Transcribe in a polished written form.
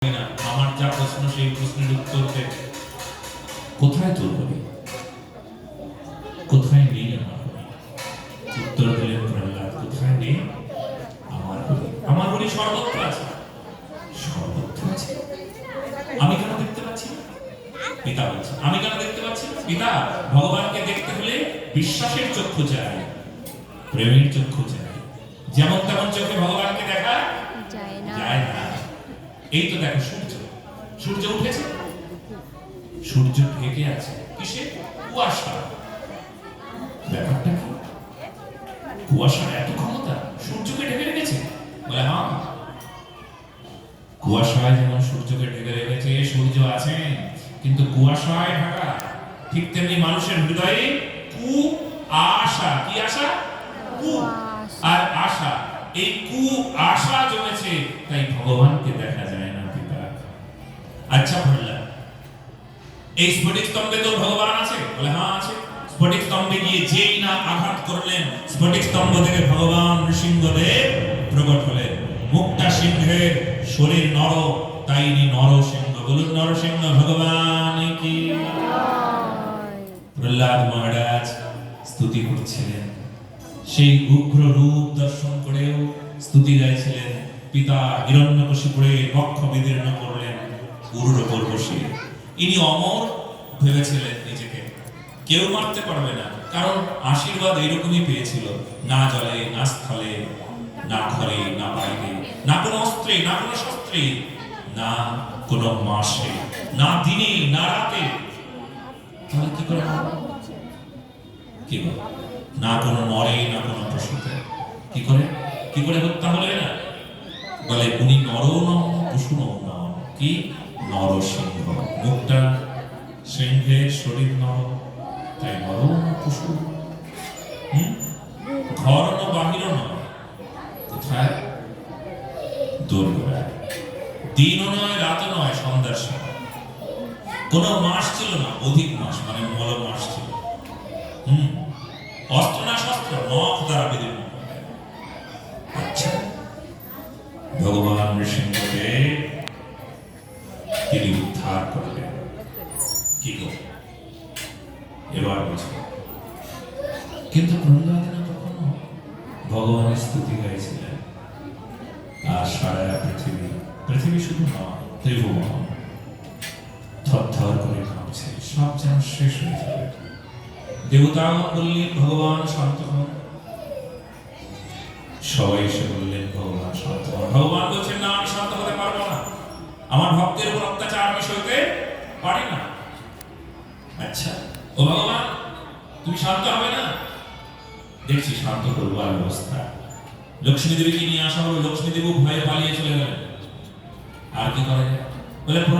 আমার যা প্রশ্ন সেই প্রশ্নের উত্তর দে। কোথায় তোর বলি, কোথায় নেই আমার বলি? উত্তর দিলেন প্রহ্লাদ, কোথায় নেই আমার বলি? আমার বলি সর্বত্র আছে, সর্বত্র আছে। আমি কেন দেখতে পাচ্ছি না? পিতা বলছে, আমি কেন দেখতে পাচ্ছি না? পিতা, ভগবানকে দেখতে হলে বিশ্বাসের চক্ষু চাই, প্রেমের চক্ষু চাই। যেমন তেমন চোখে ভগবানকে দেখা যায় না। এই তো দেখো সূর্য, সূর্য উঠেছে, সূর্য ঢেকে আছে কিসে? কুয়াশা। ব্যাপারটা কি? কুয়াশার এত ক্ষমতা সূর্যকে ঢেকে রেখেছে? বলে হ্যাঁ, কুয়াশায় যেমন সূর্যকে ঢেকে রেখেছে, সূর্য আছেন কিন্তু কুয়াশায় ঢাকা। ঠিক তেমনি মানুষের হৃদয়ে কু আশা। কি আশা? কু আর আশা। এই কু আশা জমেছে, তাই ভগবানকে দেখা যায় না পিতা। আচ্ছা প্রহ্লাদ, এই স্ফটিক স্তম্ভে তো ভগবান আছে? বলে হ্যাঁ আছে। স্ফটিক স্তম্ভে গিয়ে যেই না আঘাত করলেন, স্ফটিক স্তম্ভ থেকে ভগবান নৃসিংহদেব প্রকট হলেন। মুক্তা সিংহের শরীর নর, তাই নরসিংহ। বলুন নরসিংহ ভগবান কি। প্রহ্লাদ মহারাজ স্তুতি করছিলেন, সেই উগ্র রূপ দর্শন করেও স্তুতি গাইছিলেন। পিতা হিরণ্যকশিপুরে বক্ষ বিদীর্ণ করলেন গুরুর ওপর বসে। ইনি অমর ভেবেছিলেন নিজেকে, কেউ মারতে পারবে না, কারণ আশীর্বাদ এইরকমই পেয়েছিল। না জলে না স্থলে, না ঘরে না বাইরে, না কোনো অস্ত্রে না কোনো শস্ত্রে, না কোনো মাসে, না দিনে না রাতে। তাহলে কি করে কি বল? না কোনো নরে না কোনো পশুতে। কি করে হত্যা হলে না? বলে উনি নর নন পশু নন। কি? নরসিংহ। মুখটা সিংহের, শরীর নর, তাই নর পশু। ঘর ন বাহির নয়, কোথায়? দোরগোড়ায়। দিনও নয় রাতও নয়, সন্ধ্যার সময়। কোন মাস ছিল না, অধিক মাস মানে মল মাস ছিল। অস্ত্র না শস্ত্র, নখ দ্বারা বিদীর্ণ। আচ্ছা, ভগবান নৃসিংহকে তিনি উদ্ধার করলেন। কি গো এবার বুঝো। কিন্তু প্রহ্লাদ না কখনো ভগবানের স্তুতি গাইছিলেন। আর সারা পৃথিবী শুধু নয়, ত্রিভুবন থরথর করে কাঁপছে, সব যেন শেষ হয়ে যাবে। দেবতাগণ বললেন ভগবান শান্ত হন। সবাই এসে বললেন ভগবান শান্ত হন। ভগবান বলছেন না, আমি শান্ত হতে পারবো না, আমার ভক্তের উপর অত্যাচার আমি সইতে পারি না। আচ্ছা ও ভগবান, তুমি শান্ত হবে না? দেখছি শান্ত করবার ব্যবস্থা। লক্ষ্মী দেবীকে নিয়ে আসা হলো, লক্ষ্মী দেবী ভয়ে পালিয়ে চলে গেলেন। আর কি করে? বলে